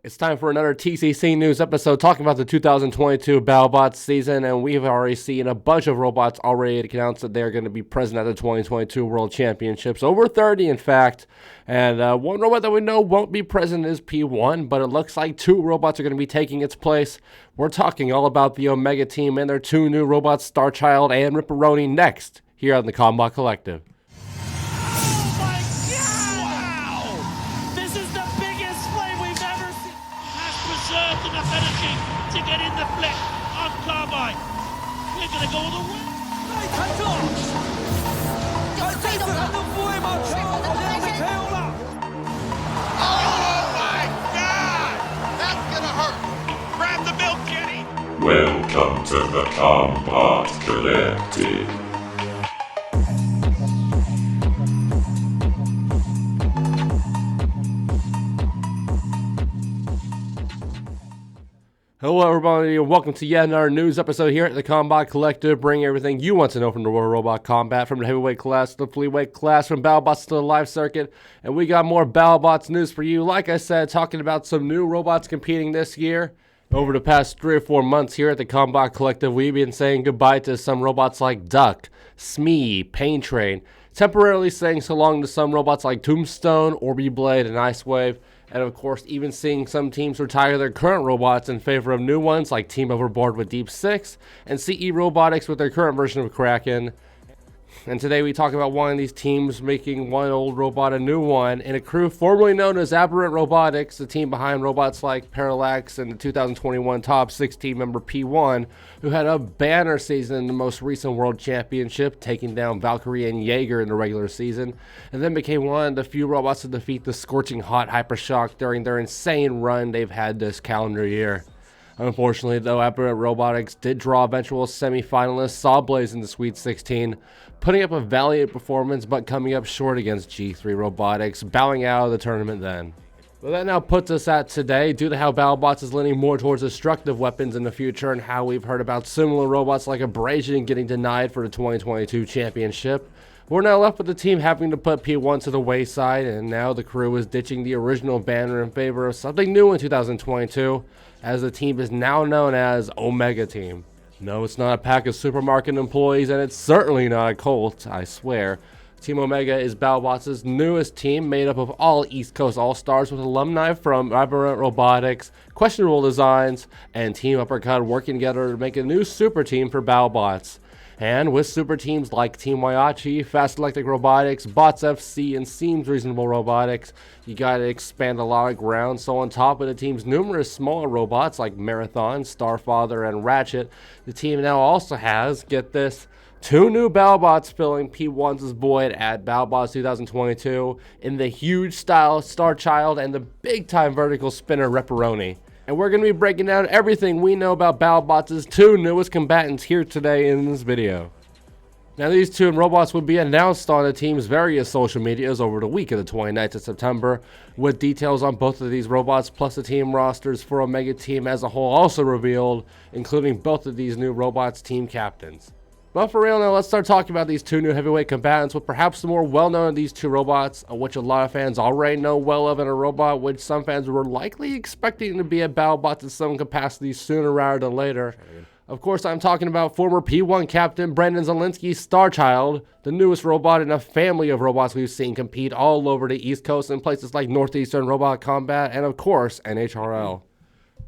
It's time for another TCC news episode talking about the 2022 Battlebots season, and we've already seen a bunch of robots already announced that they're going to be present at the 2022 World Championships, over 30 in fact, and one robot that we know won't be present is P1, but it looks like two robots are going to be taking its place. We're talking all about the Omega team and their two new robots, Starchild and RIPperoni, next here on the Combot Collective. Enough energy to get in the flip on Combot. We're going to go all the way. Oh my God! That's going to hurt. Grab the milk, Kenny. Welcome to the Combot Collective. Hello everybody and welcome to yet another news episode here at the Combot Collective, bringing everything you want to know from the world of robot combat, from the heavyweight class to the flyweight class, from Battlebots to the live circuit, and we got more Battlebots news for you. Like I said, talking about some new robots competing this year. Over the past 3 or 4 months here at the Combot Collective, we've been saying goodbye to some robots like Duck, Smee, Pain Train, temporarily saying so long to some robots like Tombstone, Orby Blade, and Ice Wave. And of course, even seeing some teams retire their current robots in favor of new ones like Team Overboard with Deep 6 and CE Robotics with their current version of Kraken. And today we talk about one of these teams making one old robot a new one in a crew formerly known as Aberrant Robotics, the team behind robots like Parallax and the 2021 top 16 member P1, who had a banner season in the most recent World Championship, taking down Valkyrie and Jaeger in the regular season, and then became one of the few robots to defeat the scorching hot Hypershock during their insane run they've had this calendar year. Unfortunately, though, Aberrant Robotics did draw eventual semi-finalist Sawblaze in the Sweet 16, putting up a valiant performance but coming up short against G3 Robotics, bowing out of the tournament then. But that now puts us at today, due to how Battlebots is leaning more towards destructive weapons in the future and how we've heard about similar robots like Abrasion getting denied for the 2022 championship. We're now left with the team having to put P1 to the wayside, and now the crew is ditching the original banner in favor of something new in 2022, as the team is now known as Omega Team. No, it's not a pack of supermarket employees, and it's certainly not a cult, I swear. Team Omega is Battlebots' newest team, made up of all East Coast All-Stars with alumni from Aberrant Robotics, Questionable Designs, and Team Uppercut working together to make a new super team for Battlebots. And with super teams like Team Waiachi, Fast Electric Robotics, Bots FC, and Seems Reasonable Robotics, you gotta expand a lot of ground. So on top of the team's numerous smaller robots like Marathon, Starfather, and Ratchet, the team now also has, get this, 2 new Battlebots filling P1's void at Battlebots 2022 in the huge style Starchild and the big time vertical spinner RIPperoni. And we're going to be breaking down everything we know about Battlebots' 2 newest combatants here today in this video. Now, these 2 robots would be announced on the team's various social medias over the week of the 29th of September, with details on both of these robots plus the team rosters for Omega Team as a whole also revealed, including both of these new robots' team captains. But for real now, let's start talking about these 2 new heavyweight combatants, with perhaps the more well-known of these 2 robots, which a lot of fans already know well of, in a robot which some fans were likely expecting to be a Battlebot in some capacity sooner rather than later. Of course, I'm talking about former P1 captain Brandon Zielinski's Starchild, the newest robot in a family of robots we've seen compete all over the East Coast in places like Northeastern Robot Combat and, of course, NHRL.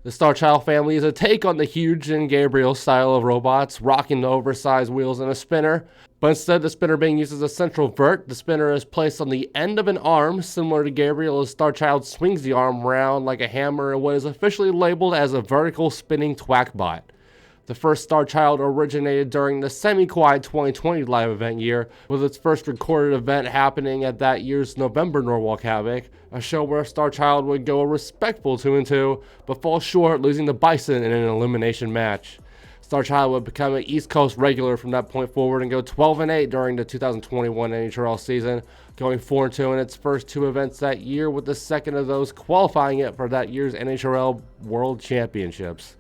The Starchild family is a take on the huge and Gabriel style of robots, rocking the oversized wheels and a spinner, but instead of the spinner being used as a central vert, the spinner is placed on the end of an arm, similar to Gabriel, as Starchild swings the arm round like a hammer in what is officially labeled as a vertical spinning twackbot. The first Starchild originated during the semi-quiet 2020 live event year, with its first recorded event happening at that year's November Norwalk Havoc, a show where Starchild would go a respectful 2-2, but fall short, losing to Bison in an elimination match. Starchild would become an East Coast regular from that point forward and go 12-8 during the 2021 NHRL season, going 4-2 in its first 2 events that year, with the second of those qualifying it for that year's NHRL World Championships.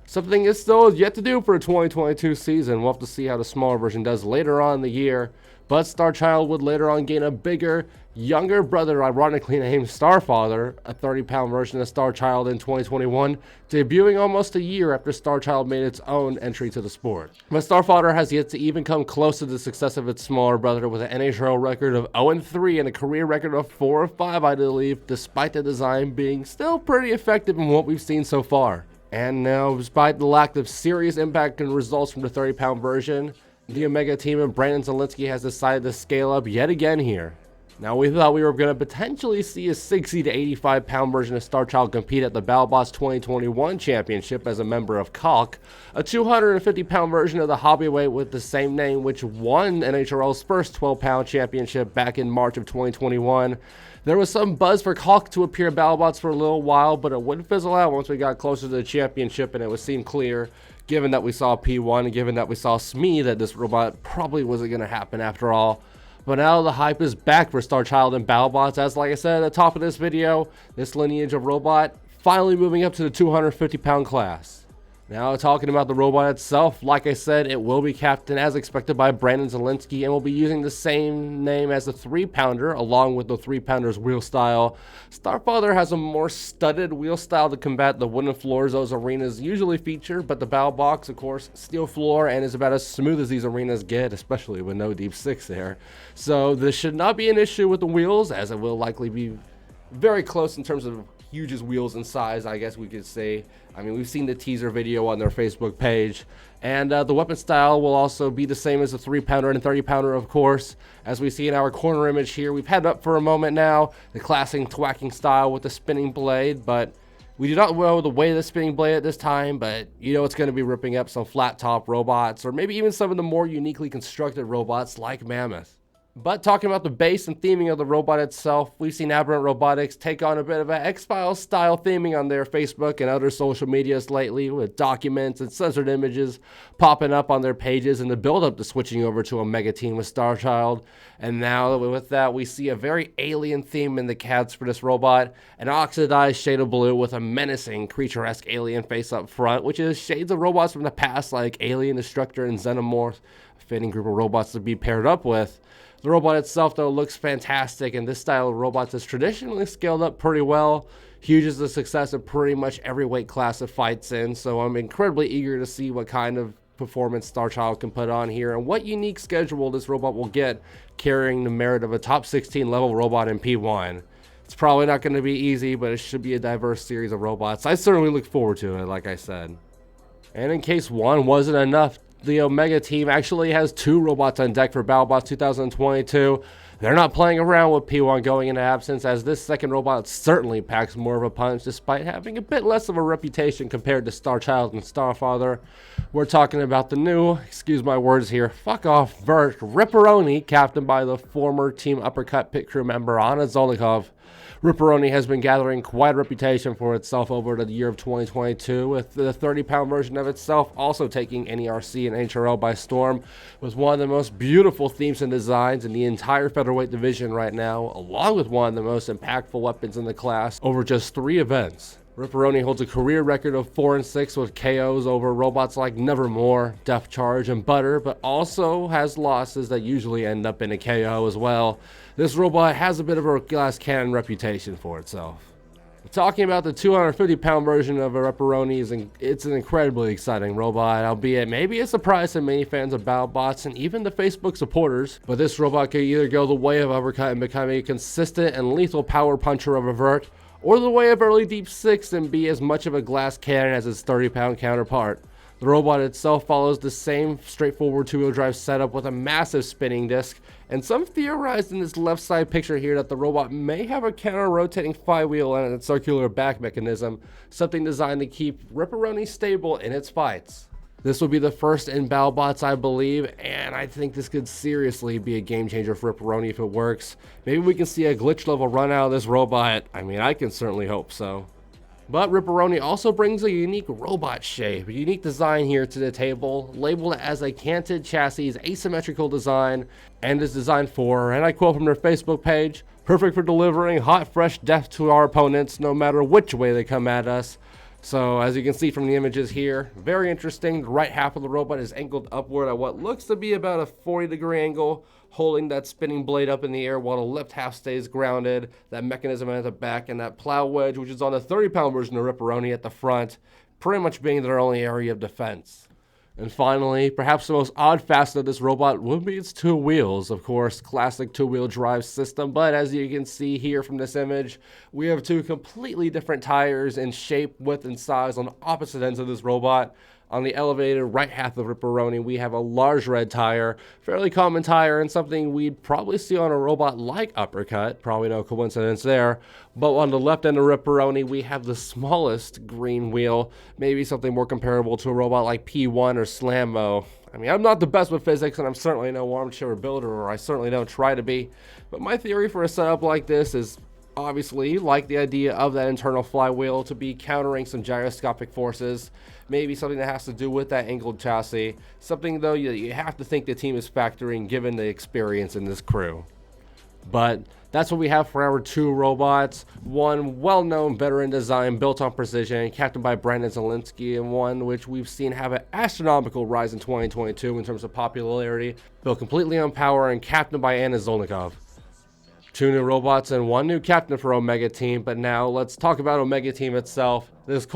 Something is still yet to do for the 2022 season. We'll have to see how the smaller version does later on in the year. But Starchild would later on gain a bigger, younger brother, ironically named Starfather, a 30-pound version of Starchild in 2021, debuting almost a year after Starchild made its own entry to the sport. But Starfather has yet to even come close to the success of its smaller brother, with an NHRL record of 0-3 and a career record of 4-5, I believe, despite the design being still pretty effective in what we've seen so far. And now, despite the lack of serious impact and results from the 30-pound version, the Omega team and Brandon Zielinski has decided to scale up yet again here. Now, we thought we were going to potentially see a 60 to 85-pound version of Starchild compete at the Battlebots 2021 championship as a member of COC, a 250-pound version of the hobbyweight with the same name, which won NHRL's first 12-pound championship back in March of 2021. There was some buzz for COC to appear at Battlebots for a little while, but it would fizzle out once we got closer to the championship and it would seem clear, given that we saw P1 and given that we saw SME, that this robot probably wasn't going to happen after all. But now the hype is back for Starchild and Battlebots, as like I said at the top of this video, this lineage of robot finally moving up to the 250-pound class. Now, talking about the robot itself, like I said, it will be captained as expected by Brandon Zielinski and will be using the same name as the 3-pounder, along with the 3-pounder's wheel style. Starfather has a more studded wheel style to combat the wooden floors those arenas usually feature, but the Battlebots, of course, steel floor and is about as smooth as these arenas get, especially with no deep six there. So this should not be an issue with the wheels, as it will likely be very close in terms of huge as wheels in size, I guess we could say. I mean, we've seen the teaser video on their Facebook page. And the weapon style will also be the same as the 3-pounder and 30-pounder, of course. As we see in our corner image here, we've had it up for a moment now, the classic thwacking style with the spinning blade, but we do not know the way of the spinning blade at this time, but you know it's going to be ripping up some flat top robots, or maybe even some of the more uniquely constructed robots like Mammoth. But talking about the base and theming of the robot itself, we've seen Aberrant Robotics take on a bit of an X-Files style theming on their Facebook and other social medias lately, with documents and censored images popping up on their pages in the build-up to switching over to a mega team with Starchild. And now with that, we see a very alien theme in the CADs for this robot, an oxidized shade of blue with a menacing creature-esque alien face up front, which is shades of robots from the past like Alien, Destructor, and Xenomorph, a fitting group of robots to be paired up with. The robot itself, though, looks fantastic, and this style of robots is traditionally scaled up pretty well. Huge is the success of pretty much every weight class it fights in, so I'm incredibly eager to see what kind of performance Starchild can put on here and what unique schedule this robot will get, carrying the merit of a top 16 level robot in P1. It's probably not going to be easy, but it should be a diverse series of robots. I certainly look forward to it, like I said. And in case one wasn't enough, the Omega team actually has 2 robots on deck for Battlebots 2022. They're not playing around with P1 going into absence, as this second robot certainly packs more of a punch despite having a bit less of a reputation compared to Starchild and Starfather. We're talking about the new, excuse my words here, fuck off vert RIPperoni, captained by the former Team Uppercut pit crew member Anna Zolikov. RIPperoni has been gathering quite a reputation for itself over the year of 2022, with the 30-pound version of itself also taking NERC and NHRL by storm, with one of the most beautiful themes and designs in the entire featherweight division right now, along with one of the most impactful weapons in the class over just 3 events. RIPperoni holds a career record of 4-6 with KOs over robots like Nevermore, Death Charge, and Butter, but also has losses that usually end up in a KO as well. This robot has a bit of a glass cannon reputation for itself. Talking about the 250-pound version of a RIPperoni, it's an incredibly exciting robot, albeit maybe a surprise to many fans of Battlebots and even the Facebook supporters. But this robot could either go the way of Uppercut and become a consistent and lethal power puncher of a vert, or the way of early deep 6 and be as much of a glass cannon as its 30-pound counterpart. The robot itself follows the same straightforward 2-wheel drive setup with a massive spinning disc, and some theorized in this left side picture here that the robot may have a counter-rotating flywheel and a circular back mechanism, something designed to keep RIPperoni stable in its fights. This will be the first in Battlebots, I believe, and I think this could seriously be a game changer for RIPperoni if it works. Maybe we can see a glitch level run out of this robot. I mean, I can certainly hope so. But RIPperoni also brings a unique robot shape, a unique design here to the table, labeled as a canted chassis asymmetrical design, and is designed for, and I quote from their Facebook page, "perfect for delivering hot, fresh death to our opponents, no matter which way they come at us." So as you can see from the images here, very interesting. The right half of the robot is angled upward at what looks to be about a 40-degree angle, holding that spinning blade up in the air while the left half stays grounded. That mechanism at the back and that plow wedge, which is on the 30-pound version of RIPperoni at the front, pretty much being their only area of defense. And finally, perhaps the most odd facet of this robot would be its two wheels. Of course, classic two-wheel drive system, but as you can see here from this image, we have two completely different tires in shape, width, and size on opposite ends of this robot. On the elevated right half of RIPperoni, we have a large red tire, fairly common tire, and something we'd probably see on a robot like Uppercut, probably no coincidence there. But on the left end of RIPperoni, we have the smallest green wheel, maybe something more comparable to a robot like P1 or Slammo. I mean, I'm not the best with physics, and I'm certainly no armchair builder, or I certainly don't try to be, but my theory for a setup like this is obviously like the idea of that internal flywheel to be countering some gyroscopic forces, maybe something that has to do with that angled chassis, something though you have to think the team is factoring given the experience in this crew. But that's what we have for our two robots. One well-known veteran design built on precision, captained by Brandon Zielinski, and one which we've seen have an astronomical rise in 2022 in terms of popularity, built completely on power and captained by Anna Zolnikov. Two new robots and one new captain for Omega Team, but now let's talk about Omega Team itself. This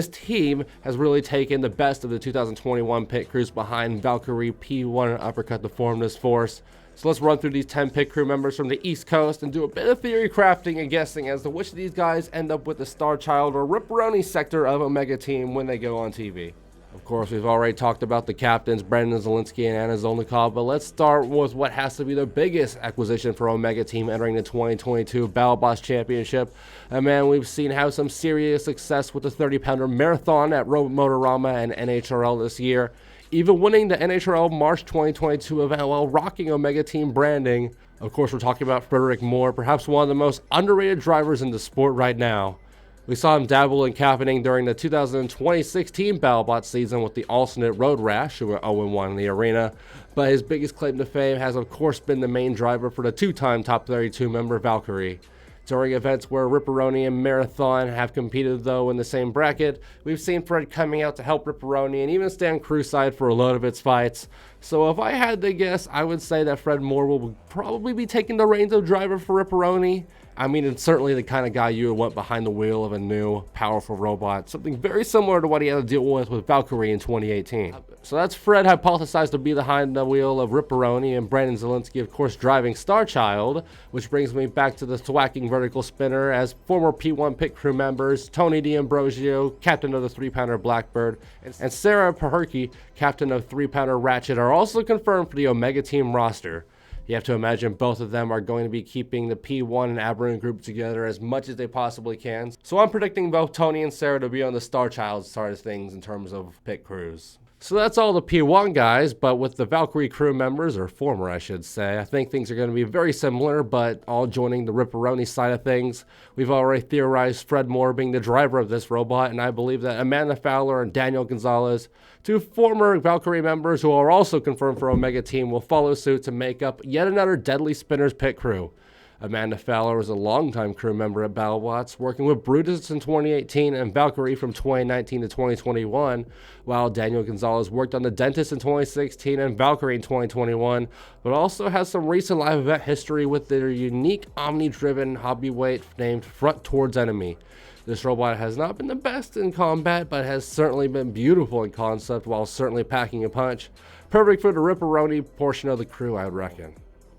team has really taken the best of the 2021 pit crews behind Valkyrie, P1, and Uppercut to form this force. So let's run through these 10 pit crew members from the East Coast and do a bit of theory crafting and guessing as to which of these guys end up with the Starchild or RIPperoni sector of Omega Team when they go on TV. Of course, we've already talked about the captains, Brandon Zielinski and Anna Zolnikov, but let's start with what has to be the biggest acquisition for Omega Team entering the 2022 Battlebots Championship. And man, we've seen have some serious success with the 30-pounder marathon at Motorama and NHRL this year, even winning the NHRL March 2022 event while rocking Omega Team branding. Of course, we're talking about Frederick Moore, perhaps one of the most underrated drivers in the sport right now. We saw him dabble in captaining during the 2016 Battlebots season with the alternate Road Rash, who were 0-1 in the arena, but his biggest claim to fame has of course been the main driver for the two-time top 32 member Valkyrie. During events where RIPperoni and Marathon have competed though in the same bracket, we've seen Fred coming out to help RIPperoni and even stand crew side for a lot of its fights. So if I had to guess, I would say that Fred Moore will probably be taking the reins of driver for RIPperoni. I mean, it's certainly the kind of guy you would want behind the wheel of a new, powerful robot. Something very similar to what he had to deal with Valkyrie in 2018. So that's Fred hypothesized to be behind the wheel of RIPperoni, and Brandon Zielinski, of course, driving Starchild, which brings me back to the thwacking vertical spinner as former P1 pit crew members Tony D'Ambrosio, captain of the 3-pounder Blackbird, and Sarah Paherke, captain of 3-pounder Ratchet, are also confirmed for the Omega Team roster. You have to imagine both of them are going to be keeping the P1 and Aberrant group together as much as they possibly can. So I'm predicting both Tony and Sarah to be on the Starchild side of things in terms of pit crews. So that's all the P1 guys, but with the Valkyrie crew members, or former I should say, I think things are going to be very similar, but all joining the RIPperoni side of things. We've already theorized Fred Moore being the driver of this robot, and I believe that Amanda Fowler and Daniel Gonzalez, two former Valkyrie members who are also confirmed for Omega Team, will follow suit to make up yet another Deadly Spinners pit crew. Amanda Fowler was a longtime crew member at Battlebots, working with Brutus in 2018 and Valkyrie from 2019 to 2021, while Daniel Gonzalez worked on The Dentist in 2016 and Valkyrie in 2021, but also has some recent live event history with their unique Omni-driven hobby weight named Front Towards Enemy. This robot has not been the best in combat, but has certainly been beautiful in concept while certainly packing a punch. Perfect for the RIPperoni portion of the crew, I would reckon.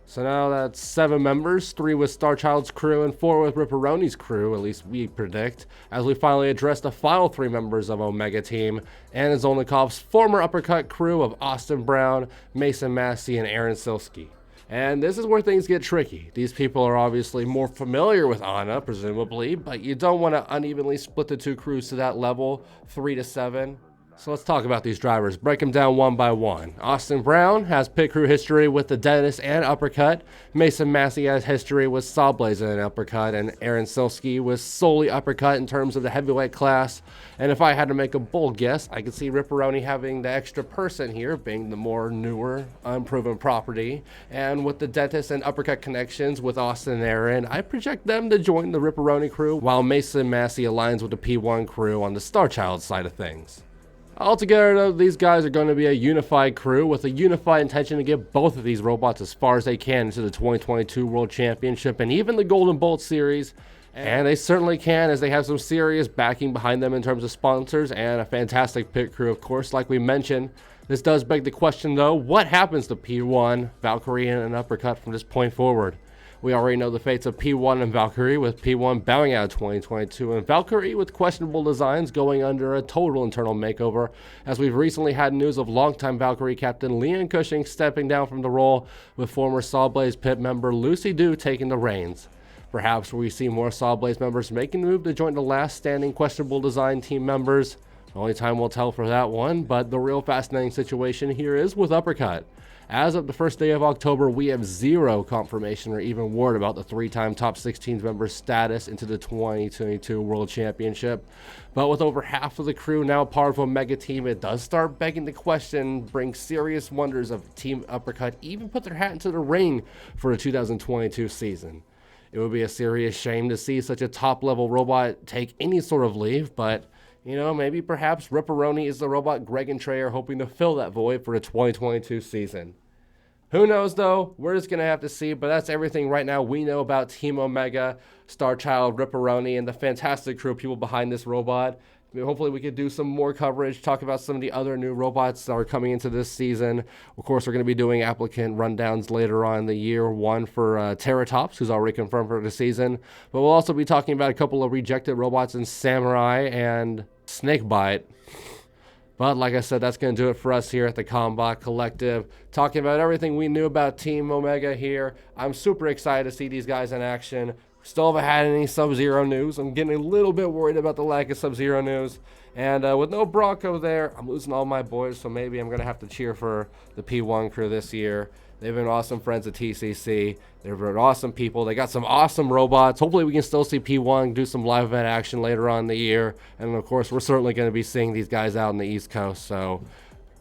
So now that's 7 members, 3 with Starchild's crew and 4 with RIPperoni's crew, at least we predict, as we finally address the final 3 members of Omega Team, Anna Zolnikov's former Uppercut crew of Austin Brown, Mason Massey, and Aaron Silsky. And this is where things get tricky. These people are obviously more familiar with Anna, presumably, but you don't want to unevenly split the two crews to that level, 3 to 7. So let's talk about these drivers, break them down one by one. Austin Brown has pit crew history with the Dennis and Uppercut. Mason Massey has history with Sawblaze and Uppercut, and Aaron Silsky was solely Uppercut in terms of the heavyweight class. And if I had to make a bold guess, I could see RIPperoni having the extra person here, being the more newer, unproven property. And with the Dentist and Uppercut connections with Austin and Aaron, I project them to join the RIPperoni crew, while Mason Massey aligns with the P1 crew on the Starchild side of things. Altogether, though, these guys are going to be a unified crew with a unified intention to get both of these robots as far as they can into the 2022 World Championship and even the Golden Bolt Series. And they certainly can, as they have some serious backing behind them in terms of sponsors and a fantastic pit crew, of course, like we mentioned. This does beg the question, though, what happens to P1, Valkyrie, and Uppercut from this point forward? We already know the fates of P1 and Valkyrie, with P1 bowing out of 2022 and Valkyrie with questionable designs going under a total internal makeover, as we've recently had news of longtime Valkyrie captain Leon Cushing stepping down from the role, with former Sawblaze pit member Lucy Dew taking the reins. Perhaps we see more Sawblaze members making the move to join the last standing questionable design team members. Only time will tell for that one, but the real fascinating situation here is with Uppercut. As of the first day of October, we have zero confirmation or even word about the three-time top 16 member status into the 2022 World Championship. But with over half of the crew now part of a mega team, it does start begging the question, bring serious wonders of Team Uppercut even put their hat into the ring for the 2022 season. It would be a serious shame to see such a top-level robot take any sort of leave, but you know, maybe perhaps RIPperoni is the robot Greg and Trey are hoping to fill that void for the 2022 season. Who knows, though? We're just going to have to see, but that's everything right now we know about Team Omega, Starchild, RIPperoni, and the fantastic crew of people behind this robot. Hopefully we could do some more coverage, talk about some of the other new robots that are coming into this season. Of course, we're going to be doing applicant rundowns later on in the year. One for Terratops, who's already confirmed for the season. But we'll also be talking about a couple of rejected robots in Samurai and Snakebite. But like I said, that's going to do it for us here at the Combot Collective. Talking about everything we knew about Team Omega here. I'm super excited to see these guys in action. Still haven't had any Sub-Zero news. I'm getting a little bit worried about the lack of Sub-Zero news. And with no Bronco there, I'm losing all my boys, so maybe I'm going to have to cheer for the P1 crew this year. They've been awesome friends at TCC. They're very awesome people. They got some awesome robots. Hopefully we can still see P1 do some live event action later on in the year. And of course, we're certainly going to be seeing these guys out on the East Coast. So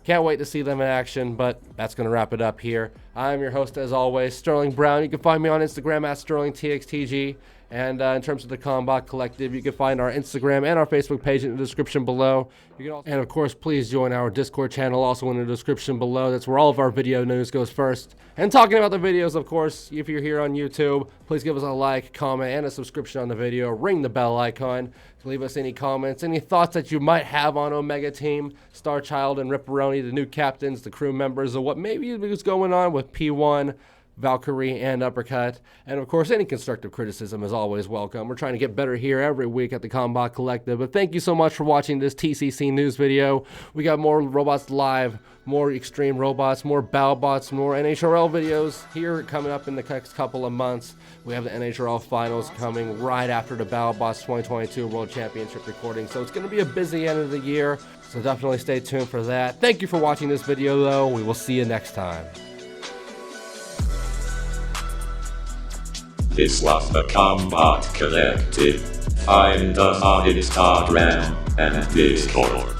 can't wait to see them in action, but that's going to wrap it up here. I'm your host, as always, Sterling Brown. You can find me on Instagram at SterlingTXTG. And in terms of the Combot Collective, you can find our Instagram and our Facebook page in the description below. You can also, and of course, please join our Discord channel, also in the description below. That's where all of our video news goes first. And talking about the videos, of course, if you're here on YouTube, please give us a like, comment, and a subscription on the video. Ring the bell icon to leave us any comments, any thoughts that you might have on Omega Team, Starchild, and RIPperoni, the new captains, the crew members, or what maybe is going on with P1, Valkyrie, and Uppercut. And of course, any constructive criticism is always welcome. We're trying to get better here every week at the Combot Collective. But thank you so much for watching this TCC news video. We got more robots live, more extreme robots, more Battlebots, more NHRL videos here coming up in the next couple of months. We have the NHRL finals coming right after the Battlebots 2022 World Championship recording. So it's going to be a busy end of the year. So definitely stay tuned for that. Thank you for watching this video, though. We will see you next time. This was the Combot Collective. Find us on Instagram and Discord.